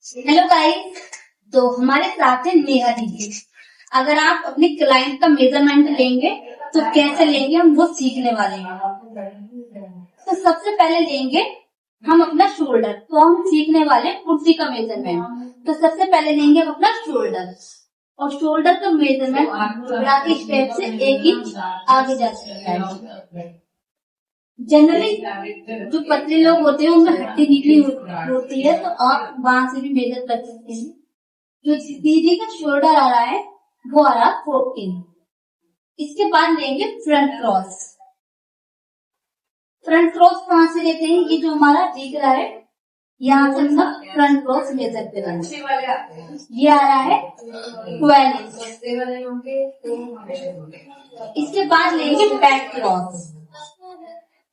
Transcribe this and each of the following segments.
Hello guys. तो हमारे साथ है नेहा दीदी। अगर आप अपने क्लाइंट का मेजरमेंट लेंगे तो कैसे लेंगे हम वो सीखने वाले हैं। तो सबसे पहले लेंगे हम अपना शोल्डर। तो हम सीखने वाले हैं कुर्सी का मेजरमेंट। तो सबसे पहले लेंगे हम अपना शोल्डर और शोल्डर का मेजरमेंट ब्रा के स्टेप से 1 इंच आगे जा सकता है। जनरली जो पतले लोग होते हैं उनमें हड्डी निकली होती है, तो आप वहां से भी मेजर कर सकते हैं। जो दीदी का शोल्डर आ रहा है वो आ रहा है 14। इसके बाद लेंगे फ्रंट क्रॉस। फ्रंट क्रॉस कहाँ से लेते हैं, ये जो हमारा दिख रहा है यहाँ से हम फ्रंट क्रॉस मेजर करेंगे। ये आ रहा है 12 इंच। इसके बाद लेंगे बैक क्रॉस।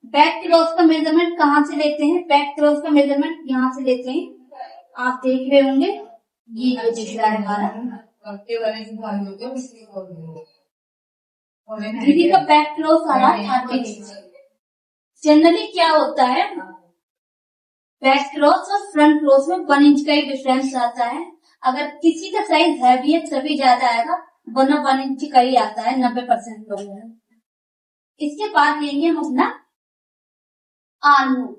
बैक क्रॉस का मेजरमेंट कहाँ से लेते हैं, बैक क्रॉस का मेजरमेंट यहाँ से लेते हैं। आप देख रहे होंगे ये जो दिख रहा है हमारा दीदी का बैक क्रॉस आ रहा है 30 इंच। जनरली क्या होता है बैक क्रॉस और फ्रंट क्रॉस में 1 इंच का ही डिफरेंस आता है। अगर किसी का साइज हैवी है तभी ज्यादा आएगा, वरना 1 इंच का ही आता है 90% लोगों में। इसके बाद लेंगे हम अपना आर्म होल।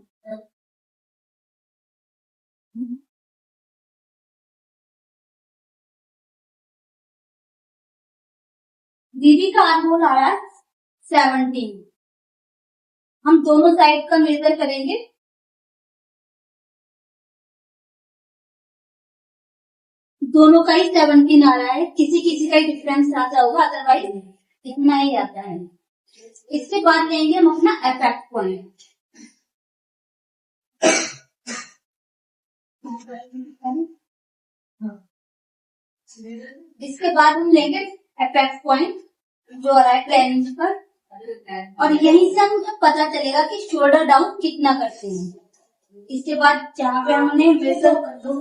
दीदी का आर्म होल आ रहा है 17। हम दोनों साइड का मेजर करेंगे। दोनों का ही 17 आ रहा है, किसी किसी का ही डिफरेंस आता होगा, अदरवाइज इतना ही आता है। इसके बाद लेंगे हम अपना इफेक्ट पॉइंट। इसके बाद हम लेंगे इफेक्ट पॉइंट जो आ रहा है 10 इंच पर, और यहीं से हमको पता चलेगा कि शोल्डर डाउन कितना करते हैं। इसके बाद जहाँ पे हमने मेजर तो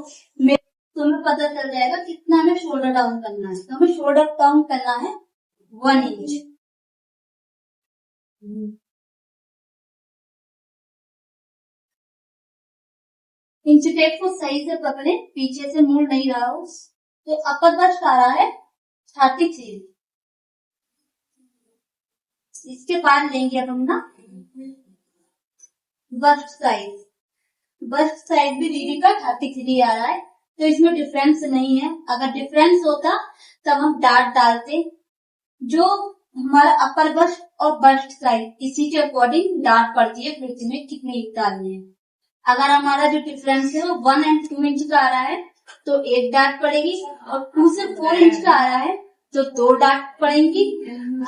हमें पता चल जाएगा कितना हमें शोल्डर डाउन करना है। तो हमें शोल्डर डाउन करना है 1 इंच। इंच टेप को सही से पकड़े, पीछे से मुड़ नहीं रहा हो। तो अपर बस्ट आ रहा है 33। इसके बाद लेंगे अब हम ना बस्ट साइज। बस्ट साइज भी दीदी का 33 आ रहा है, तो इसमें डिफरेंस नहीं है। अगर डिफरेंस होता तब हम डार्ट डालते। जो हमारा अपर बस्ट और बस्ट साइज इसी के अकॉर्डिंग डार्ट पड़ती है कुर्सी में कितने डालने हैं। अगर हमारा जो डिफरेंस है वो 1 और 2 इंच का आ रहा है तो 1 डार्ट पड़ेगी, और 2 से 4 इंच का आ रहा है तो 2 डार्ट पड़ेंगी।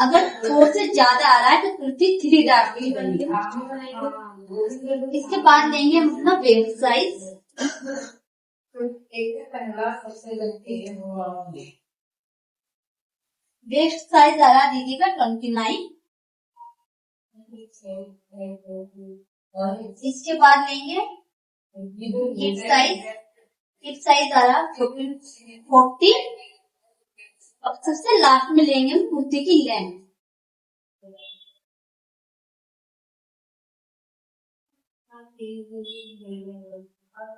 अगर 4 से ज्यादा आ रहा है तो कुर्सी 3 डार्ट की बनेगी। इसके बाद लेंगे हम अपना वेस्ट साइज। वेस्ट साइज आ रहा दीदी का 29। इसके बाद लेंगे हिप साइज। हिप साइज आ रहा 40। अब सबसे लास्ट में लेंगे हम कुर्ती की लेंथ।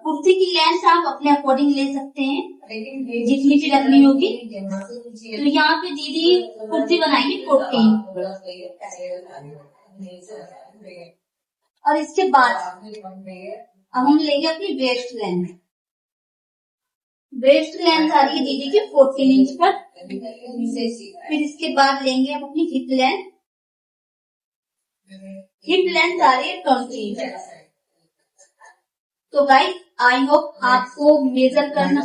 कुर्ती की लेंथ आप अपने अकॉर्डिंग ले सकते हैं, जितनी भी रखनी होगी। तो यहाँ पे दीदी कुर्ती बनाएंगे 14। और इसके बाद अब हम लेंगे अपनी वेस्ट लेंथ। वेस्ट लेंथ आ रही है दीदी की 14 इंच पर। फिर इसके बाद लेंगे हम अपनी हिप लेंथ। हिप लेंथ आ रही है 20 इंच। तो गाइस आई होप आपको मेजर करना।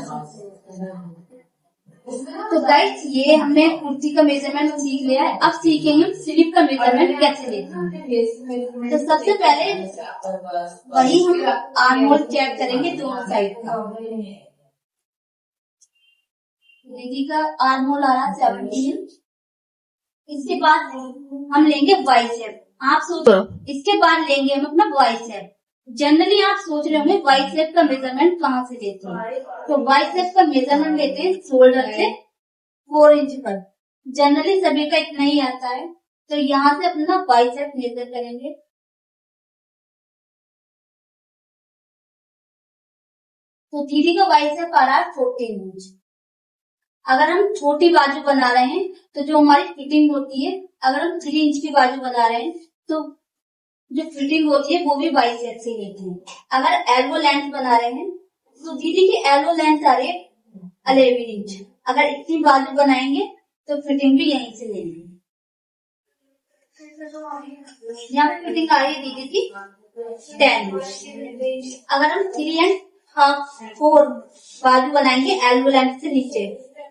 तो गाइस ये हमने कुर्ती का मेजरमेंट सीख लिया है। अब सीखेंगे हम स्लीव का मेजरमेंट कैसे लेते हैं। तो सबसे पहले वही हम आर्म होल चेक करेंगे दोनों साइड का। दीदी का आर्म होल आ रहा है 17। इसके बाद हम लेंगे बाइसेप। आप सोचो इसके बाद लेंगे हम अपना बाइसेप। जनरली आप सोच रहे होंगे बाइसेप का मेजरमेंट कहाँ से लेते हैं। तो बाइसेप का मेजरमेंट लेते हैं शोल्डर से 4 इंच पर। जनरली सभी का इतना ही आता है, तो यहाँ से अपना बाइसेप मेजर करेंगे। तो दीदी का बाइसेप आ रहा है 14 इंच। अगर हम छोटी बाजू बना रहे हैं तो जो हमारी फिटिंग होती है, अगर हम 3 इंच की बाजू बना रहे हैं तो जो फिटिंग होती है वो भी बाइसेप से लेते हैं। अगर एल्बो लेंथ बना रहे हैं तो दीदी की एल्बो लेंथ आ रही है 11 इंच। अगर इतनी बाजू बनाएंगे तो फिटिंग भी यहीं से लेंगे। यहाँ पे फिटिंग आ रही है दीदी की 10 इंच। अगर हम 3.5-4 बाजू बनाएंगे एल्बो लेंथ से नीचे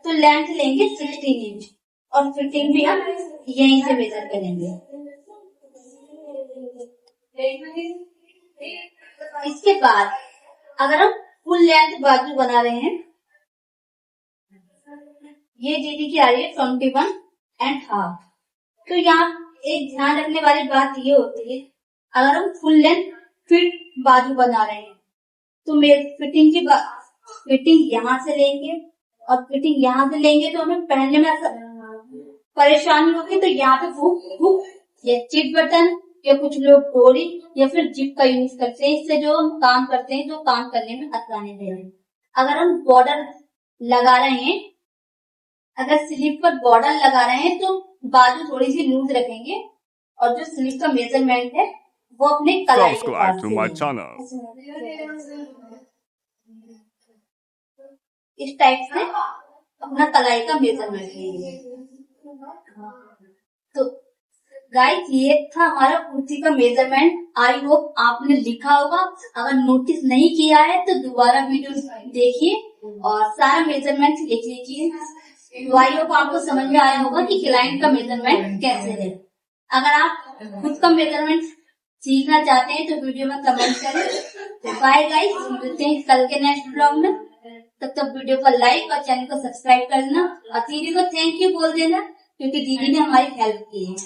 तो लेंथ लेंगे 16 इंच और फिटिंग भी हम यहीं से मेजर करेंगे। इसके बाद अगर हम फुल लेंथ बाजू बना रहे हैं, ये दीदी की आ रही है 21.5। तो यहाँ एक ध्यान रखने वाली बात ये होती है, अगर हम फुल लेंथ फिट बाजू बना रहे हैं तो फिटिंग की फिटिंग यहाँ से लेंगे और फिटिंग यहाँ से लेंगे तो हमें पहनने में ऐसा परेशानी होगी। तो यहाँ पे हुक या चिप बटन या कुछ लोग डोरी या फिर जिप का यूज करते हैं। इससे जो हम काम करते हैं तो काम करने में आसानी दे रहे हैं। अगर हम बॉर्डर लगा रहे हैं, अगर स्लीव पर बॉर्डर लगा रहे हैं तो बाजू थोड़ी सी लूज रखेंगे और जो स्लीव का मेजरमेंट है वो अपने कलाई के पास इस टाइप से अपना कलाई का मेजरमेंट लेंगे। तो गाइस ये था हमारा कुर्ती का मेजरमेंट। आई होप आपने लिखा होगा। अगर नोटिस नहीं किया है तो दोबारा वीडियो देखिए और सारा मेजरमेंट लिख लीजिए। तो आई होप आपको समझ में आया होगा कि क्लाइंट का मेजरमेंट कैसे है। अगर आप खुद का मेजरमेंट सीखना चाहते हैं तो वीडियो में कमेंट करें। तो बाय गाइस, मिलते हैं कल के नेक्स्ट ब्लॉग में। तब तक वीडियो को लाइक और चैनल को सब्सक्राइब कर देना और दीदी को थैंक यू बोल देना क्योंकि दीदी ने हमारी हेल्प की है।